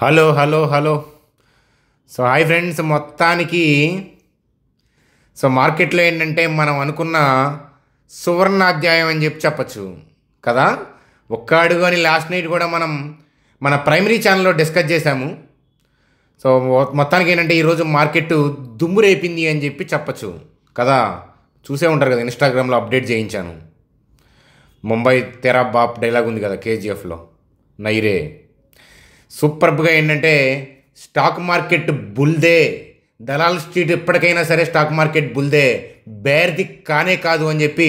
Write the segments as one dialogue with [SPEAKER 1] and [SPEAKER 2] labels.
[SPEAKER 1] Hello hello hello. Hi friends. మొత్తానికి మార్కెట్లో ఏంటంటే మనం అనుకున్న సువర్ణాధ్యాయం అని చెప్పచ్చు కదా. ఒక్క అడుగు అని లాస్ట్ నైట్ కూడా మనం మన ప్రైమరీ ఛానల్లో డిస్కస్ చేశాము. మొత్తానికి ఏంటంటే ఈరోజు మార్కెట్ దుమ్ము రేపింది అని చెప్పచ్చు కదా. చూసే ఉంటారు కదా, ఇన్స్టాగ్రామ్లో అప్డేట్ చేయించాను. ముంబై తెరా బాప్ డైలాగ్ ఉంది కదా కేజీఎఫ్లో, నైరే. సూపర్బ్గా ఏంటంటే స్టాక్ మార్కెట్ బుల్దే, దలాల్ స్ట్రీట్ ఎప్పటికైనా సరే స్టాక్ మార్కెట్ బుల్దే, బేర్ది కానే కాదు అని చెప్పి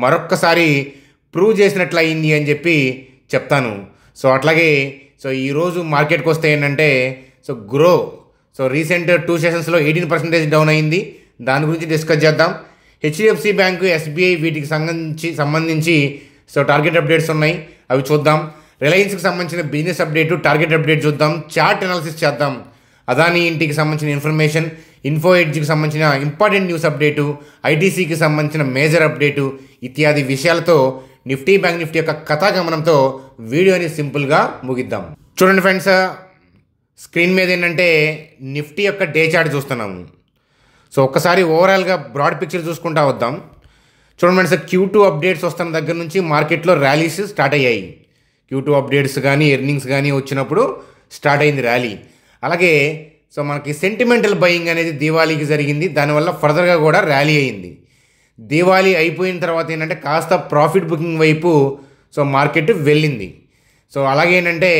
[SPEAKER 1] మరొక్కసారి ప్రూవ్ చేసినట్లు అయింది అని చెప్పి చెప్తాను. అట్లాగే ఈరోజు మార్కెట్కి వస్తే ఏంటంటే గ్రో రీసెంట్ 2 సెషన్స్లో 18% డౌన్ అయింది. దాని గురించి డిస్కస్ చేద్దాం. హెచ్డిఎఫ్సి బ్యాంకు, ఎస్బీఐ వీటికి సంబంధించి టార్గెట్ అప్డేట్స్ ఉన్నాయి, అవి చూద్దాం. రిలయన్స్కి సంబంధించిన బిజినెస్ అప్డేటు, టార్గెట్ అప్డేట్ చూద్దాం. చార్ట్ అనాలిసిస్ చేద్దాం. అదానీ ఇంటికి సంబంధించిన ఇన్ఫర్మేషన్, ఇన్ఫో ఎడ్జ్కి సంబంధించిన ఇంపార్టెంట్ న్యూస్ అప్డేటు, ఐటీసీకి సంబంధించిన మేజర్ అప్డేటు ఇత్యాది విషయాలతో నిఫ్టీ, బ్యాంక్ నిఫ్టీ యొక్క కథాగమనంతో వీడియోని సింపుల్గా ముగిద్దాం. చూడండి ఫ్రెండ్స్, స్క్రీన్ మీద ఏంటంటే నిఫ్టీ యొక్క డే చార్ట్ చూస్తున్నాము. ఒక్కసారి ఓవరాల్గా బ్రాడ్ పిక్చర్ చూసుకుంటా వద్దాం. చూడండి ఫ్రెండ్స్, Q2 అప్డేట్స్ వస్తున్న దగ్గర నుంచి మార్కెట్లో ర్యాలీస్ స్టార్ట్ అయ్యాయి. Q2 అప్డేట్స్ కానీ ఎర్నింగ్స్ కానీ వచ్చినప్పుడు స్టార్ట్ అయింది ర్యాలీ. అలాగే మనకి సెంటిమెంటల్ బయింగ్ అనేది దివాళీకి జరిగింది, దానివల్ల ఫర్దర్గా కూడా ర్యాలీ అయింది. దివాళీ అయిపోయిన తర్వాత ఏంటంటే కాస్త ప్రాఫిట్ బుకింగ్ వైపు మార్కెట్ వెళ్ళింది. అలాగే ఏంటంటే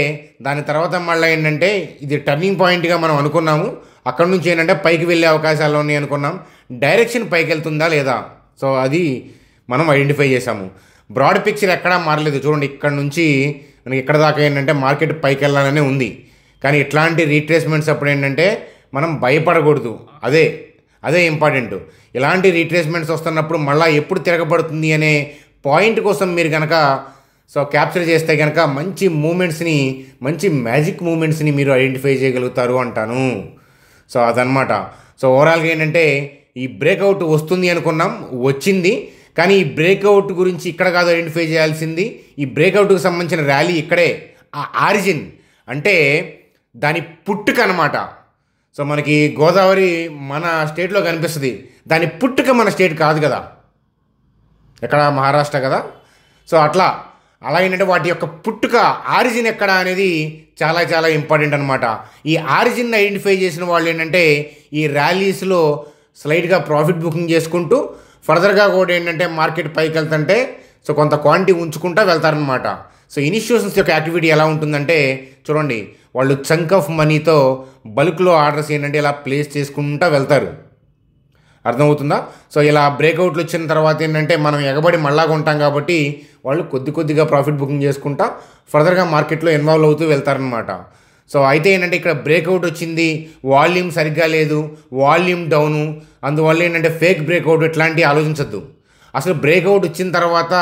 [SPEAKER 1] దాని తర్వాత మళ్ళీ ఏంటంటే ఇది టర్నింగ్ పాయింట్గా మనం అనుకున్నాము. అక్కడ నుంచి ఏంటంటే పైకి వెళ్ళే అవకాశాలు ఉన్నాయి అనుకున్నాం. డైరెక్షన్ పైకి వెళ్తుందా లేదా, అది మనం ఐడెంటిఫై చేసాము. బ్రాడ్ పిక్చర్ ఎక్కడా మారలేదు. చూడండి, ఇక్కడ నుంచి మనకి ఇక్కడ దాకా ఏంటంటే మార్కెట్ పైకి వెళ్ళాలనే ఉంది. కానీ ఇట్లాంటి రీట్రేస్మెంట్స్ అప్పుడు ఏంటంటే మనం భయపడకూడదు. అదే ఇంపార్టెంట్. ఇలాంటి రీట్రేస్మెంట్స్ వస్తున్నప్పుడు మళ్ళీ ఎప్పుడు తిరగబడుతుంది అనే పాయింట్ కోసం మీరు కనుక క్యాప్చర్ చేస్తే కనుక మంచి మూమెంట్స్ని, మంచి మ్యాజిక్ మూమెంట్స్ని మీరు ఐడెంటిఫై చేయగలుగుతారు అంటాను. అదనమాట. ఓవరాల్గా ఏంటంటే ఈ బ్రేక్అవుట్ వస్తుంది అనుకున్నాం, వచ్చింది. కానీ ఈ బ్రేక్అవుట్ గురించి ఇక్కడ కాదు ఐడెంటిఫై చేయాల్సింది. ఈ బ్రేక్అవుట్కి సంబంధించిన ర్యాలీ ఇక్కడే, ఆ ఆరిజిన్ అంటే దాని పుట్టుక అనమాట. మనకి గోదావరి మన స్టేట్లో కనిపిస్తుంది, దాని పుట్టుక మన స్టేట్ కాదు కదా, ఎక్కడ మహారాష్ట్ర కదా. అలా ఏంటంటే వాటి యొక్క పుట్టుక, ఆరిజిన్ ఎక్కడ అనేది చాలా చాలా ఇంపార్టెంట్ అనమాట. ఈ ఆరిజిన్ ఐడెంటిఫై చేసిన వాళ్ళు ఏంటంటే ఈ ర్యాలీస్లో స్లైడ్గా ప్రాఫిట్ బుకింగ్ చేసుకుంటూ ఫర్దర్గా కూడా ఏంటంటే మార్కెట్ పైకి వెళ్తుంటే కొంత క్వాంటిటీ ఉంచుకుంటూ వెళ్తారనమాట. ఇనిషియేషన్స్ యొక్క యాక్టివిటీ ఎలా ఉంటుందంటే చూడండి, వాళ్ళు చంక్ ఆఫ్ మనీతో బల్క్లో ఆర్డర్స్ ఏంటంటే ఇలా ప్లేస్ చేసుకుంటూ వెళ్తారు. అర్థమవుతుందా? ఇలా బ్రేక్అవుట్లు వచ్చిన తర్వాత ఏంటంటే మనం ఎగబడి మళ్ళా కొంటాం కాబట్టి వాళ్ళు కొద్దిగా ప్రాఫిట్ బుకింగ్ చేసుకుంటా ఫర్దర్గా మార్కెట్లో ఇన్వాల్వ్ అవుతూ వెళ్తారనమాట. అయితే ఏంటంటే ఇక్కడ బ్రేక్అవుట్ వచ్చింది, వాల్యూమ్ సరిగ్గా లేదు, వాల్యూమ్ డౌను, అందువల్ల ఏంటంటే ఫేక్ బ్రేక్అవుట్ ఇట్లాంటివి ఆలోచించద్దు. అసలు బ్రేక్అవుట్ వచ్చిన తర్వాత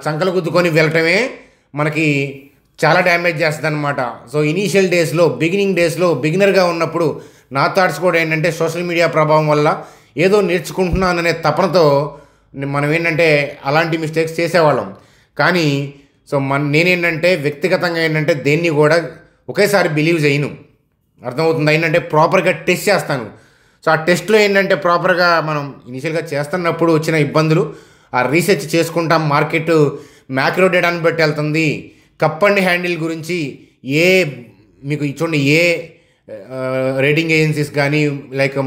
[SPEAKER 1] చంకలు గుద్దుకొని వెళ్ళటమే మనకి చాలా డ్యామేజ్ చేస్తుంది అనమాట. ఇనీషియల్ డేస్లో, బిగినింగ్ డేస్లో బిగినర్గా ఉన్నప్పుడు నా థాట్స్ కూడా ఏంటంటే సోషల్ మీడియా ప్రభావం వల్ల ఏదో నేర్చుకుంటున్నాననే తపనతో మనం ఏంటంటే అలాంటి మిస్టేక్స్ చేసేవాళ్ళం. కానీ నేనేంటంటే వ్యక్తిగతంగా ఏంటంటే దేన్ని కూడా ఒకేసారి బిలీవ్ చేయను. అర్థమవుతుంది? ఏంటంటే ప్రాపర్గా టెస్ట్ చేస్తాను. ఆ టెస్ట్లో ఏంటంటే ప్రాపర్గా మనం ఇనిషియల్గా చేస్తున్నప్పుడు వచ్చిన ఇబ్బందులు ఆ రీసెర్చ్ చేసుకుంటాం. మార్కెట్ మ్యాక్రో డేటాను బట్టి వెళ్తుంది. కప్ అండ్ హ్యాండిల్ గురించి మీకు చూడండి, ఏ రేటింగ్ ఏజెన్సీస్ కానీ లైక్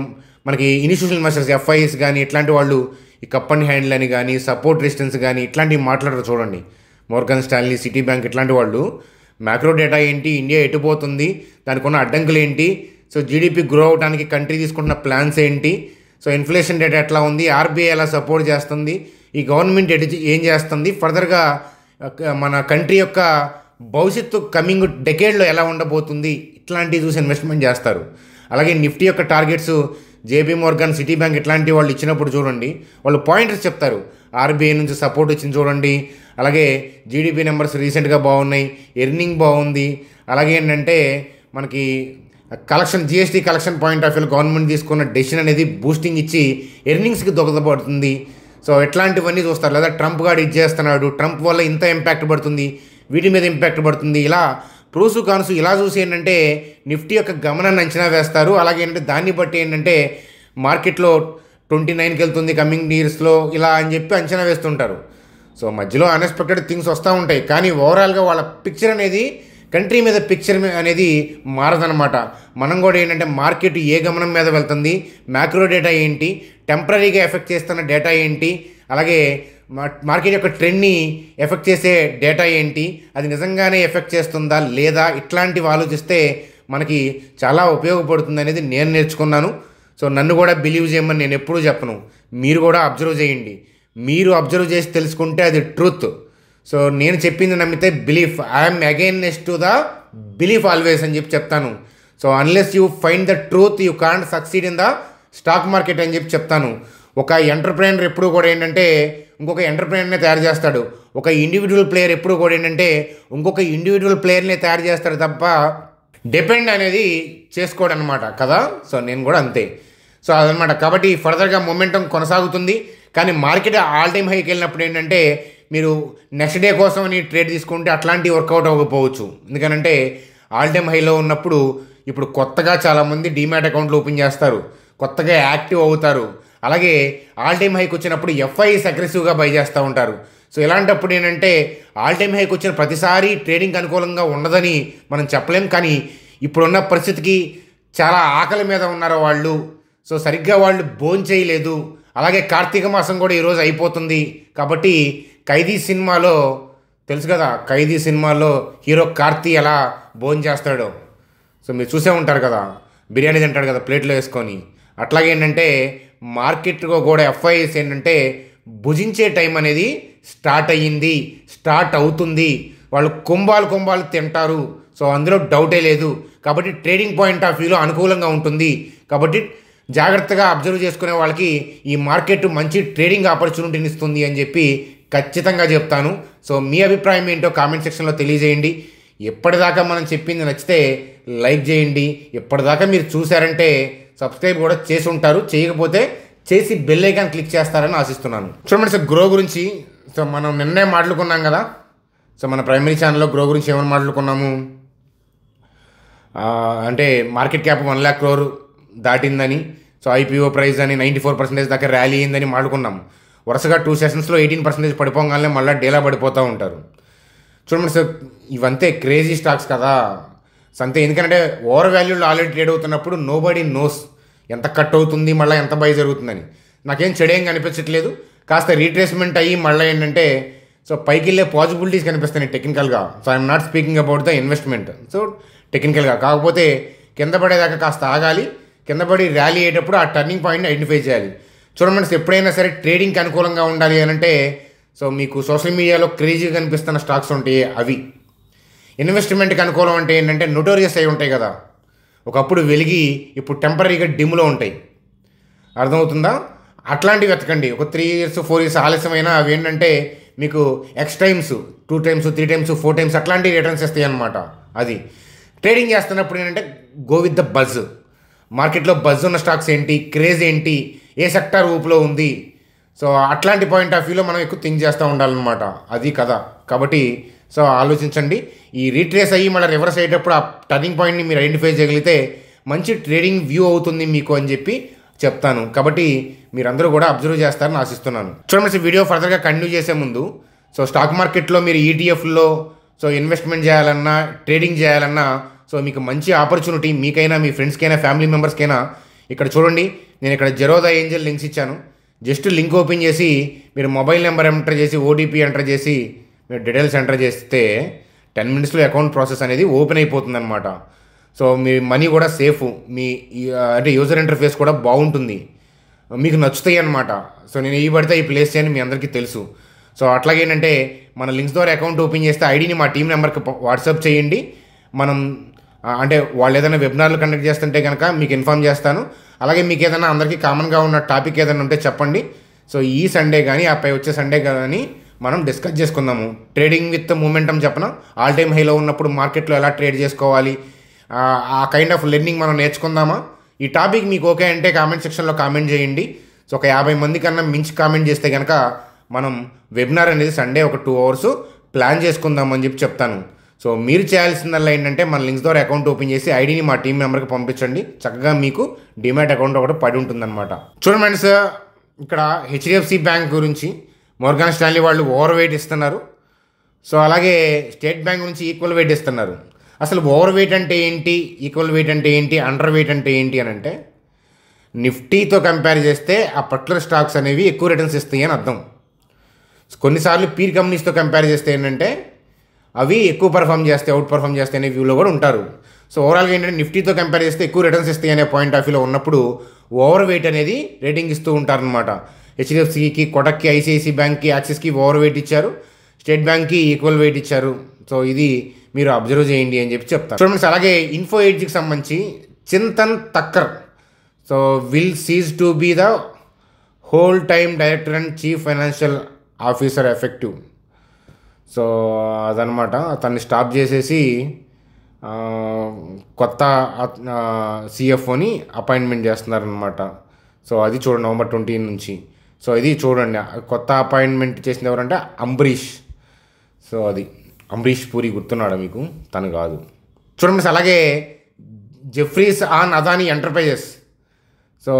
[SPEAKER 1] మనకి ఇన్స్టిట్యూషనల్ ఇన్వెస్టర్స్, ఎఫ్ఐఎస్ కానీ ఇట్లాంటి వాళ్ళు ఈ కప్ అండ్ హ్యాండిల్ అని కానీ సపోర్ట్ రెసిస్టెన్స్ కానీ ఇట్లాంటివి మాట్లాడరు. చూడండి, మోర్గన్ స్టాన్లీ, సిటీ బ్యాంక్ ఇట్లాంటి వాళ్ళు మ్యాక్రో డేటా ఏంటి, ఇండియా ఎటుపోతుంది, దానికి ఉన్న అడ్డంకులు ఏంటి, జీడిపి గ్రో అవడానికి కంట్రీ తీసుకుంటున్న ప్లాన్స్ ఏంటి, ఇన్ఫ్లేషన్ డేటా ఎట్లా ఉంది, ఆర్బీఐ ఎలా సపోర్ట్ చేస్తుంది, ఈ గవర్నమెంట్ ఏం చేస్తుంది, ఫర్దర్గా మన కంట్రీ యొక్క భవిష్యత్తు కమింగ్ డెకేడ్లో ఎలా ఉండబోతుంది, ఇట్లాంటివి చూసి ఇన్వెస్ట్మెంట్ చేస్తారు. అలాగే నిఫ్టీ యొక్క targets JP Morgan, city bank ఇట్లాంటి వాళ్ళు ఇచ్చినప్పుడు చూడండి, వాళ్ళు పాయింట్స్ చెప్తారు. ఆర్బీఐ నుంచి సపోర్ట్ వచ్చింది చూడండి, అలాగే జీడిపి నెంబర్స్ రీసెంట్గా బాగున్నాయి, ఎర్నింగ్ బాగుంది, అలాగే ఏంటంటే మనకి collection, GST collection point of view government తీసుకున్న డెసిషన్ అనేది బూస్టింగ్ ఇచ్చి ఎర్నింగ్స్కి దొరకబడుతుంది. ఇట్లాంటివన్నీ చూస్తారు. లేదా ట్రంప్ గాడు ఇది చేస్తున్నాడు, ట్రంప్ వల్ల ఇంత ఇంపాక్ట్ పడుతుంది, వీటి మీద ఇంపాక్ట్ పడుతుంది, ఇలా ప్రోసు కాన్స్ ఇలా చూసి ఏంటంటే నిఫ్టీ యొక్క గమనాన్ని అంచనా వేస్తారు. అలాగే ఏంటంటే దాన్ని బట్టి ఏంటంటే మార్కెట్లో 29కి వెళ్తుంది కమింగ్ ఇయర్స్లో ఇలా అని చెప్పి అంచనా వేస్తుంటారు. సో మధ్యలో అన్ఎక్స్పెక్టెడ్ థింగ్స్ వస్తూ ఉంటాయి. కానీ ఓవరాల్గా వాళ్ళ పిక్చర్ అనేది కంట్రీ మీద పిక్చర్ అనేది మారదనమాట. మనం కూడా ఏంటంటే మార్కెట్ ఏ గమనం మీద వెళ్తుంది, మ్యాక్రో డేటా ఏంటి, టెంపరీగా ఎఫెక్ట్ చేస్తున్న డేటా ఏంటి, అలాగే మార్కెట్ యొక్క ట్రెండ్ని ఎఫెక్ట్ చేసే డేటా ఏంటి, అది నిజంగానే ఎఫెక్ట్ చేస్తుందా లేదా, ఇట్లాంటివి ఆలోచిస్తే మనకి చాలా ఉపయోగపడుతుంది అనేది నేను నేర్చుకున్నాను. సో నన్ను కూడా బిలీవ్ చేయమని నేను ఎప్పుడూ చెప్పను. మీరు కూడా అబ్జర్వ్ చేయండి. మీరు అబ్జర్వ్ చేసి తెలుసుకుంటే అది ట్రూత్. సో నేను చెప్పింది నమ్మితే belief, I'm against to the belief always అని చెప్పి చెప్తాను. So unless you find the truth you can't succeed in the stock market అని చెప్పి చెప్తాను. ఒక ఎంటర్ప్రెనర్ ఎప్పుడు కూడా ఏంటంటే ఇంకొక ఎంటర్ప్రెనర్నే తయారు చేస్తాడు. ఒక ఇండివిజువల్ ప్లేయర్ ఎప్పుడు కూడా ఏంటంటే ఇంకొక ఇండివిజువల్ ప్లేయర్నే తయారు చేస్తాడు తప్ప డిపెండ్ అనేది చేసుకోవడం అనమాట కదా. సో నేను కూడా అంతే. సో అదనమాట. కాబట్టి ఫర్దర్గా మొమెంటం కొనసాగుతుంది. కానీ మార్కెట్ ఆల్ టైమ్ హైకి వెళ్ళినప్పుడు ఏంటంటే మీరు నెక్స్ట్ డే కోసం అని ట్రేడ్ తీసుకుంటే అట్లాంటివి వర్కౌట్ అవ్వకపోవచ్చు. ఎందుకనంటే ఆల్ టైమ్ హైలో ఉన్నప్పుడు ఇప్పుడు కొత్తగా చాలామంది డీమ్యాట్ అకౌంట్లు ఓపెన్ చేస్తారు, కొత్తగా యాక్టివ్ అవుతారు. అలాగే ఆల్ టైమ్ హైకి వచ్చినప్పుడు ఎఫ్ఐఎస్ అగ్రెసివ్గా బై చేస్తూ ఉంటారు. సో ఇలాంటప్పుడు ఏంటంటే ఆల్ టైమ్ హైకి వచ్చిన ప్రతిసారి ట్రేడింగ్ అనుకూలంగా ఉండదని మనం చెప్పలేం. కానీ ఇప్పుడున్న పరిస్థితికి చాలా ఆకలి మీద ఉన్నారు వాళ్ళు. సో సరిగ్గా వాళ్ళు భోజనం చేయలేదు. అలాగే కార్తీక మాసం కూడా ఈరోజు అయిపోతుంది. కాబట్టి ఖైదీ సినిమాలో తెలుసు కదా, ఖైదీ సినిమాలో హీరో కార్తీ ఎలా భోజనం చేస్తాడో. సో మీరు చూసే ఉంటారు కదా, బిర్యానీ తింటాడు కదా ప్లేట్లో వేసుకొని. అట్లాగే ఏంటంటే మార్కెట్లో కూడా ఎఫ్ఐఎస్ ఏంటంటే భుజించే టైం అనేది స్టార్ట్ అయ్యింది, స్టార్ట్ అవుతుంది. వాళ్ళు కుంభాలు తింటారు. సో అందులో డౌటే లేదు. కాబట్టి ట్రేడింగ్ పాయింట్ ఆఫ్ వ్యూలో అనుకూలంగా ఉంటుంది. కాబట్టి జాగ్రత్తగా అబ్జర్వ్ చేసుకునే వాళ్ళకి ఈ మార్కెట్ మంచి ట్రేడింగ్ ఆపర్చునిటీని ఇస్తుంది అని చెప్పి ఖచ్చితంగా చెప్తాను. సో మీ అభిప్రాయం ఏంటో కామెంట్ సెక్షన్లో తెలియజేయండి. ఎప్పటిదాకా మనం చెప్పింది నచ్చితే లైక్ చేయండి. ఎప్పటిదాకా మీరు చూసారంటే సబ్స్క్రైబ్ కూడా చేసి ఉంటారు. చేయకపోతే చేసి బెల్ ఐకాన్ క్లిక్ చేస్తారని ఆశిస్తున్నాను. చూడండి సార్, గ్రో గురించి సో మనం నిన్నే మాట్లాడుకున్నాం కదా. సో మన ప్రైమరీ ఛానల్లో గ్రో గురించి ఏమైనా మాట్లాడుకున్నాము అంటే మార్కెట్ క్యాప్ 1 lakh crore దాటిందని, సో ఐపీఓ ప్రైస్ అని 94% దాకా ర్యాలీ అయిందని మాట్లాడుకున్నాం. వరుసగా 2 సెషన్స్లో 18% పడిపోగానే మళ్ళీ డేలా పడిపోతూ ఉంటారు. చూడండి సార్, ఇవంతే క్రేజీ స్టాక్స్ కదా. అంతే. ఎందుకంటే ఓవర్ వాల్యూలో ఆల్రెడీ ట్రేడ్ అవుతున్నప్పుడు నో బడీ నోస్ ఎంత కట్ అవుతుంది, మళ్ళీ ఎంత బై జరుగుతుందని. నాకేం చెడేం కనిపించట్లేదు. కాస్త రీట్రేస్మెంట్ అయ్యి మళ్ళీ ఏంటంటే సో పైకి వెళ్ళే పాసిబిలిటీస్ కనిపిస్తాయి టెక్నికల్గా. So I'm not speaking about the investment. So టెక్నికల్గా కాకపోతే కింద పడేదాకా కాస్త ఆగాలి. కింద పడి ర్యాలీ అయ్యేటప్పుడు ఆ టర్నింగ్ పాయింట్ని ఐడెంటిఫై చేయాలి. చూడండి, ఎప్పుడైనా సరే ట్రేడింగ్కి అనుకూలంగా ఉండాలి అని అంటే సో మీకు సోషల్ మీడియాలో క్రేజీగా కనిపిస్తున్న స్టాక్స్ ఉంటాయి అవి. ఇన్వెస్ట్మెంట్కి అనుకూలం అంటే ఏంటంటే నోటోరియస్ అయి ఉంటాయి కదా, ఒకప్పుడు వెలిగి ఇప్పుడు టెంపరీగా డిమ్లో ఉంటాయి. అర్థమవుతుందా? అట్లాంటివి వెతకండి. ఒక 3 years 4 years ఆలస్యమైనా అవి ఏంటంటే మీకు X times 2 times 3 times 4 times అట్లాంటి రిటర్న్స్ ఇస్తాయి అన్నమాట. అది ట్రేడింగ్ చేస్తున్నప్పుడు ఏంటంటే గో విత్ ద బజ్. మార్కెట్లో బజ్ ఉన్న స్టాక్స్ ఏంటి, క్రేజ్ ఏంటి, ఏ సెక్టార్ ఊపులో ఉంది, సో అట్లాంటి పాయింట్ ఆఫ్ వ్యూలో మనం ఎక్కువ థింక్ చేస్తూ ఉండాలన్నమాట. అది కదా. కాబట్టి సో ఆలోచించండి. ఈ రీట్రేస్ అయ్యి మళ్ళీ రివర్స్ అయ్యేటప్పుడు ఆ టర్నింగ్ పాయింట్ని మీరు ఐడెంటిఫై చేయగలిగితే మంచి ట్రేడింగ్ వ్యూ అవుతుంది మీకు అని చెప్పి చెప్తాను. కాబట్టి మీరందరూ కూడా అబ్జర్వ్ చేస్తారని ఆశిస్తున్నాను. చూడండి, వీడియో ఫర్దర్గా కంటిన్యూ చేసే ముందు సో స్టాక్ మార్కెట్లో మీరు ఈటీఎఫ్లో సో ఇన్వెస్ట్మెంట్ చేయాలన్నా ట్రేడింగ్ చేయాలన్నా సో మీకు మంచి ఆపర్చునిటీ, మీకైనా మీ ఫ్రెండ్స్కైనా ఫ్యామిలీ మెంబర్స్కైనా. ఇక్కడ చూడండి, నేను ఇక్కడ జెరోదా ఏంజల్ లింక్స్ ఇచ్చాను. జస్ట్ లింక్ ఓపెన్ చేసి మీరు మొబైల్ నెంబర్ ఎంటర్ చేసి ఓటీపీ ఎంటర్ చేసి మీరు డీటెయిల్స్ ఎంటర్ చేస్తే 10 minutesలో అకౌంట్ ప్రాసెస్ అనేది ఓపెన్ అయిపోతుంది అనమాట. సో మీ మనీ కూడా సేఫ్, మీ అంటే యూజర్ ఇంటర్ఫేస్ కూడా బాగుంటుంది, మీకు నచ్చుతాయి అనమాట. సో నేను ఈ పడితే ఈ ప్లేస్ చేయని మీ అందరికీ తెలుసు. సో అట్లాగే ఏంటంటే మన లింక్స్ ద్వారా అకౌంట్ ఓపెన్ చేస్తే ఐడిని మా టీం నెంబర్కి వాట్సాప్ చేయండి. మనం అంటే వాళ్ళు ఏదైనా వెబినార్లు కండక్ట్ చేస్తుంటే కనుక మీకు ఇన్ఫామ్ చేస్తాను. అలాగే మీకు ఏదైనా అందరికీ కామన్గా ఉన్న టాపిక్ ఏదైనా ఉంటే చెప్పండి. సో ఈ సండే కానీ ఆపై వచ్చే సండే కానీ మనం డిస్కస్ చేసుకుందాము. ట్రేడింగ్ విత్ మూమెంటం చెప్పన, ఆల్ టైమ్ హైలో ఉన్నప్పుడు మార్కెట్లో ఎలా ట్రేడ్ చేసుకోవాలి, ఆ కైండ్ ఆఫ్ లెర్నింగ్ మనం నేర్చుకుందామా. ఈ టాపిక్ మీకు ఓకే అంటే కామెంట్ సెక్షన్లో కామెంట్ చేయండి. సో ఒక 50 మంది కన్నా మించి కామెంట్ చేస్తే కనుక మనం వెబినార్ అనేది సండే ఒక 2 hours ప్లాన్ చేసుకుందామని చెప్పి చెప్తాను. సో మీరు చేయాల్సిందల్లా ఏంటంటే మన లింక్స్ ద్వారా అకౌంట్ ఓపెన్ చేసి ఐడిని మా టీం మెంబర్కి పంపించండి. చక్కగా మీకు డిమాట్ అకౌంట్ ఒకటి పడి ఉంటుందన్నమాట. చూడండి ఫ్రెండ్స్, ఇక్కడ హెచ్డిఎఫ్సి బ్యాంక్ గురించి మోర్గాన్ స్టాన్లీ వాళ్ళు ఓవర్ వెయిట్ ఇస్తున్నారు. సో అలాగే స్టేట్ బ్యాంక్ నుంచి ఈక్వల్ వెయిట్ ఇస్తున్నారు. అసలు ఓవర్ వెయిట్ అంటే ఏంటి, ఈక్వల్ వెయిట్ అంటే ఏంటి, అండర్ వెయిట్ అంటే ఏంటి అని అంటే నిఫ్టీతో కంపేర్ చేస్తే ఆ పర్టికులర్ స్టాక్స్ అనేవి ఎక్కువ రిటర్న్స్ ఇస్తాయి అని అర్థం. కొన్నిసార్లు పీర్ కంపెనీస్తో కంపేర్ చేస్తే ఏంటంటే అవి ఎక్కువ పర్ఫామ్ చేస్తాయి, అవుట్ పర్ఫామ్ చేస్తాయి అనే వ్యూలో కూడా ఉంటారు. సో ఓవరాల్గా ఏంటంటే నిఫ్టీతో కంపేర్ చేస్తే ఎక్కువ రిటర్న్స్ ఇస్తాయి అనే పాయింట్ ఆఫ్ వ్యూలో ఉన్నప్పుడు ఓవర్ వెయిట్ అనేది రేటింగ్ ఇస్తూ ఉంటారనమాట. హెచ్డిఎఫ్సికి, కొటక్కి, ఐసిఐసి బ్యాంక్కి, యాక్సిస్కి ఓవర్ వెయిట్ ఇచ్చారు, స్టేట్ బ్యాంక్కి ఈక్వల్ వెయిట్ ఇచ్చారు. సో ఇది మీరు అబ్జర్వ్ చేయండి అని చెప్పి చెప్తాను. చూడండి, అలాగే ఇన్ఫో ఎడ్జ్కి సంబంధించి Chintan Thakkar so will cease to be the whole time director and chief financial officer effective. So అదనమాట, అతన్ని స్టాప్ చేసేసి కొత్త సిఎఫ్ఓని అపాయింట్మెంట్ చేస్తున్నారనమాట. సో అది చూడండి, November 20 నుంచి. సో ఇది చూడండి, కొత్త అపాయింట్మెంట్ చేసింది ఎవరంటే అంబరీష్. సో అది అంబరీష్ పూరి గుర్తున్నాడా మీకు? తను కాదు. చూడండి, అలాగే Jefferies on Adani enterprises. So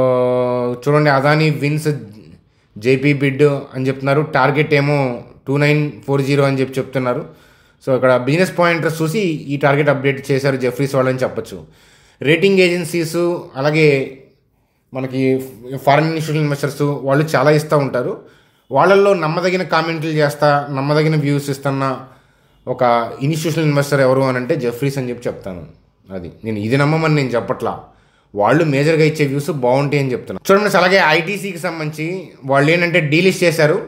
[SPEAKER 1] చూడండి, అదానీ విన్స్ జేపీ బిడ్ అని చెప్తున్నారు. టార్గెట్ ఏమో 2940 అని చెప్పి చెప్తున్నారు. సో ఇక్కడ బిజినెస్ పాయింటర్స్ చూసి ఈ టార్గెట్ అప్డేట్ చేశారు జెఫ్రీస్ వాళ్ళని చెప్పొచ్చు. రేటింగ్ ఏజెన్సీస్ అలాగే మనకి ఫారిన్ ఇన్స్టిట్యూషనల్ ఇన్వెస్టర్స్ వాళ్ళు చాలా ఇస్తూ ఉంటారు. వాళ్ళల్లో నమ్మదగిన కామెంట్లు చేస్తా, నమ్మదగిన వ్యూస్ ఇస్తున్న ఒక ఇన్స్టిట్యూషనల్ ఇన్వెస్టర్ ఎవరు అని అంటే జెఫ్రీస్ అని చెప్పి చెప్తాను. అది నేను ఇది నమ్మమని నేను చెప్పట్లా, వాళ్ళు మేజర్గా ఇచ్చే వ్యూస్ బాగుంటాయి అని చెప్తున్నాను. చూడండి, అలాగే ఐటీసీకి సంబంధించి వాళ్ళు ఏంటంటే డీలిస్ట్ చేశారు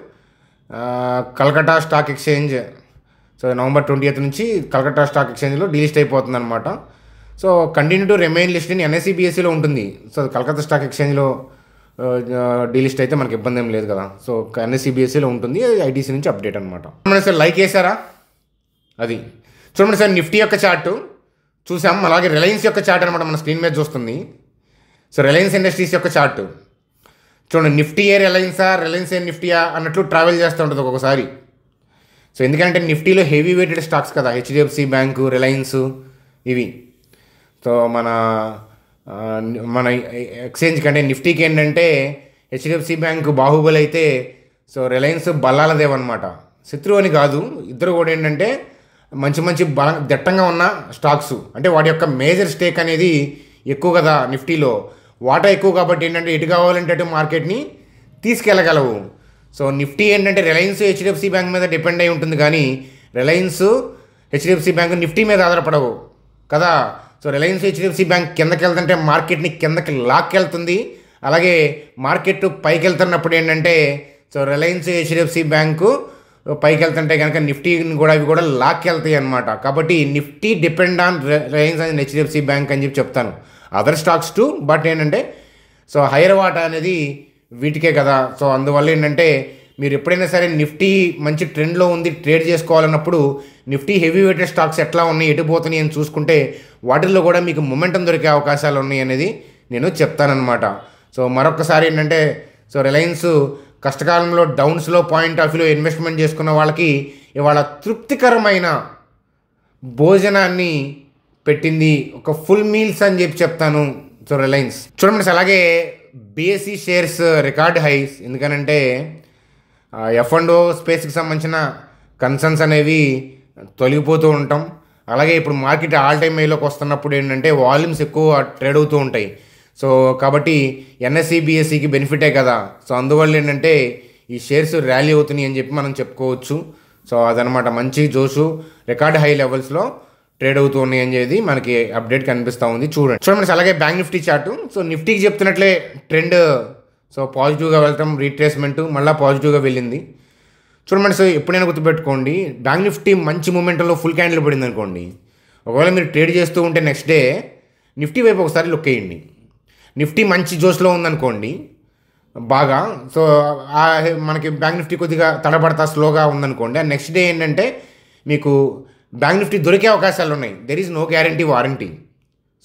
[SPEAKER 1] Calcutta stock exchange. So November 20 నుంచి కలకట్టా స్టాక్ ఎక్స్చేంజ్లో డీలిస్ట్ అయిపోతుంది అనమాట. So continue to remain list in NSE బిఎస్సిలో ఉంటుంది. సో కలకత్తా స్టాక్ ఎక్స్చేంజ్లో డీలిస్ట్ అయితే మనకి ఇబ్బంది ఏం లేదు కదా. సో ఎన్ఎస్ఈ బిఎస్సిలో ఉంటుంది, ఐటీసీ నుంచి అప్డేట్ అనమాట. సార్ లైక్ చేశారా? అది చూడండి సార్, నిఫ్టీ యొక్క చార్టు చూసాం, అలాగే రిలయన్స్ యొక్క చార్ట్ అనమాట మన స్క్రీన్ మీద చూస్తుంది. సో రిలయన్స్ ఇండస్ట్రీస్ యొక్క చార్టు చూడండి, నిఫ్టీయే రిలయన్సా, రిలయన్సే నిఫ్టీయా అన్నట్లు ట్రావెల్ చేస్తూ ఉంటుంది ఒక్కొక్కసారి. సో ఎందుకంటే నిఫ్టీలో హెవీ వెయిటెడ్ స్టాక్స్ కదా, హెచ్డిఎఫ్సి బ్యాంకు, రిలయన్స్ ఇవి. సో మన ఎక్స్చేంజ్ కంటే నిఫ్టీకి ఏంటంటే హెచ్డిఎఫ్సి బ్యాంకు బాహుబలి అయితే సో రిలయన్స్ బల్లాలదేవ్ అనమాట. శత్రువు అని కాదు, ఇద్దరు కూడా ఏంటంటే మంచి మంచి దట్టంగా ఉన్న స్టాక్స్. అంటే వాటి యొక్క మేజర్ స్టేక్ అనేది ఎక్కువ కదా నిఫ్టీలో, వాటా ఎక్కువ కాబట్టి ఏంటంటే ఎటు కావాలంటే అటు మార్కెట్ని తీసుకెళ్ళగలవు. సో నిఫ్టీ ఏంటంటే రిలయన్స్ హెచ్డిఎఫ్సి బ్యాంక్ మీద డిపెండ్ అయి ఉంటుంది, కానీ రిలయన్స్ హెచ్డిఎఫ్సి బ్యాంక్ నిఫ్టీ మీద ఆధారపడవు కదా. సో రిలయన్స్ హెచ్డిఎఫ్సి బ్యాంక్ కిందకి వెళ్తుంటే మార్కెట్ని కిందకి లాక్కెళ్తుంది, అలాగే మార్కెట్ పైకి వెళ్తున్నప్పుడు ఏంటంటే సో రిలయన్స్ హెచ్డిఎఫ్సి బ్యాంకు పైకి వెళ్తుంటే కనుక నిఫ్టీని కూడా అవి కూడా లాక్కెళ్తాయి అనమాట. కాబట్టి Nifty depend on Reliance and HDFC bank అని చెప్పి చెప్తాను. అదర్ స్టాక్స్ టు, బట్ ఏంటంటే సో హైయర్ వాటా అనేది వీటికే కదా. సో అందువల్ల ఏంటంటే మీరు ఎప్పుడైనా సరే నిఫ్టీ మంచి ట్రెండ్లో ఉంది ట్రేడ్ చేసుకోవాలన్నప్పుడు నిఫ్టీ హెవీ వెయిటెడ్ స్టాక్స్ ఎట్లా ఉన్నాయి, ఎటు పోతున్నాయి అని చూసుకుంటే వాటిల్లో కూడా మీకు మొమెంటం దొరికే అవకాశాలు ఉన్నాయి అనేది నేను చెప్తానన్నమాట. సో మరొకసారి ఏంటంటే సో రిలయన్స్ కష్టకాలంలో డౌన్స్లో పాయింట్ ఆఫ్ వ్యూలో ఇన్వెస్ట్మెంట్ చేసుకున్న వాళ్ళకి ఇవాళ తృప్తికరమైన భోజనాన్ని పెట్టింది, ఒక ఫుల్ మీల్స్ అని చెప్పి చెప్తాను. సో రిలయన్స్ చూడండి, అలాగే బిఎస్సి షేర్స్ రికార్డ్ హైస్. ఎందుకనంటే F&O స్పేస్కి సంబంధించిన కన్సర్న్స్ అనేవి తొలగిపోతూ ఉంటాం. అలాగే ఇప్పుడు మార్కెట్ ఆల్ టైమ్ హైలోకి వస్తున్నప్పుడు ఏంటంటే వాల్యూమ్స్ ఎక్కువ ట్రేడ్ అవుతూ ఉంటాయి. సో కాబట్టి ఎన్ఎస్సి బిఎస్సికి బెనిఫిటే కదా. సో అందువల్ల ఏంటంటే ఈ షేర్స్ ర్యాలీ అవుతున్నాయి అని చెప్పి మనం చెప్పుకోవచ్చు. సో అదనమాట, మంచి జోషు రికార్డ్ హై లెవెల్స్లో ట్రేడ్ అవుతూ ఉన్నాయి అని చెప్పి మనకి అప్డేట్ కనిపిస్తూ ఉంది. చూడండి అలాగే బ్యాంక్ నిఫ్టీ చార్టు. సో నిఫ్టీకి చెప్తున్నట్లే ట్రెండ్ సో పాజిటివ్గా వెళ్ళటం, రీట్రేస్మెంట్ మళ్ళీ పాజిటివ్గా వెళ్ళింది. చూడండి, సో ఎప్పుడైనా గుర్తుపెట్టుకోండి, బ్యాంక్ నిఫ్టీ మంచి మూమెంట్లో ఫుల్ క్యాండిల్ పడింది అనుకోండి, ఒకవేళ మీరు ట్రేడ్ చేస్తూ ఉంటే నెక్స్ట్ డే నిఫ్టీ వైపు ఒకసారి లుక్ వేయండి. నిఫ్టీ మంచి జోష్లో ఉందనుకోండి బాగా, సో మనకి బ్యాంక్ నిఫ్టీ కొద్దిగా తడబడతా స్లోగా ఉందనుకోండి, నెక్స్ట్ డే ఏంటంటే మీకు బ్యాంక్ నిఫ్టీ దొరికే అవకాశాలు ఉన్నాయి. There is no guarantee warranty.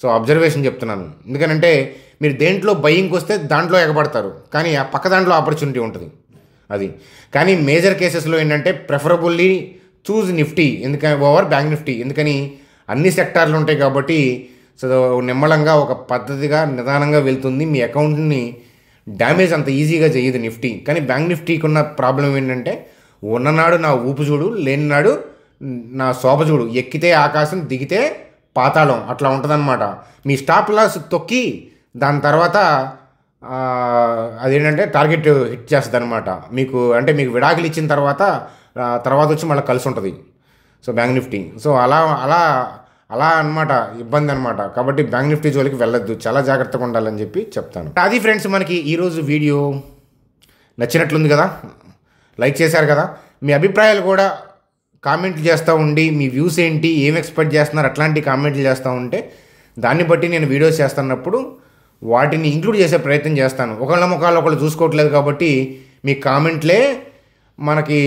[SPEAKER 1] So observation చెప్తున్నాను, ఎందుకనంటే మీరు దేంట్లో బయింగ్కి వస్తే దాంట్లో ఎగబడతారు, కానీ ఆ పక్క దాంట్లో ఆపర్చునిటీ ఉంటుంది అది. కానీ మేజర్ కేసెస్లో ఏంటంటే ప్రిఫరబుల్లీ చూజ్ నిఫ్టీ ఎందుకని ఓవర్ బ్యాంక్ నిఫ్టీ ఎందుకని అన్ని సెక్టార్లు ఉంటాయి కాబట్టి సో నిమ్మలంగా ఒక పద్ధతిగా నిదానంగా వెళ్తుంది. మీ అకౌంట్ని డ్యామేజ్ అంత ఈజీగా చేయదు నిఫ్టీ. కానీ బ్యాంక్ నిఫ్టీకి ఉన్న ప్రాబ్లం ఏంటంటే ఉన్ననాడు నా ఊపు చూడు, లేనినాడు నా శోభ చూడు, ఎక్కితే ఆకాశం దిగితే పాతాళం అట్లా ఉంటుందన్నమాట. మీ స్టాప్ లాస్ తొక్కి దాని తర్వాత అదేంటంటే టార్గెట్ హిట్ చేస్తుంది అనమాట. మీకు అంటే మీకు విడాకులు ఇచ్చిన తర్వాత వచ్చి మళ్ళీ కలిసి ఉంటుంది సో బ్యాంక్ నిఫ్టీ. సో అలా అలా అలా అనమాట ఇబ్బంది అనమాట. కాబట్టి బ్యాంక్ నిఫ్టీ జోలికి వెళ్ళొద్దు, చాలా జాగ్రత్తగా ఉండాలని చెప్పి చెప్తాను. అది ఫ్రెండ్స్ మనకి ఈరోజు వీడియో నచ్చినట్లుంది కదా, లైక్ చేశారు కదా. మీ అభిప్రాయాలు కూడా కామెంట్లు చేస్తూ ఉండి మీ వ్యూస్ ఏంటి, ఏం ఎక్స్పెక్ట్ చేస్తున్నారు అట్లాంటి కామెంట్లు చేస్తూ ఉంటే దాన్ని బట్టి నేను వీడియోస్ చేస్తున్నప్పుడు వాటిని ఇంక్లూడ్ చేసే ప్రయత్నం చేస్తాను. ఒకళ్ళ ముఖాలు ఒకళ్ళు చూసుకోవట్లేదు కాబట్టి మీ కామెంట్లే మనకి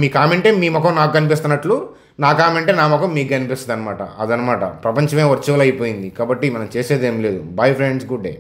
[SPEAKER 1] మీ కామెంటే మీ ముఖం నాకు కనిపిస్తున్నట్లు, నా కామెంటే నా ముఖం మీకు కనిపిస్తుంది అనమాట. అదనమాట, ప్రపంచమే వర్చువల్ అయిపోయింది కాబట్టి మనం చేసేది ఏం లేదు. Bye friends, good day.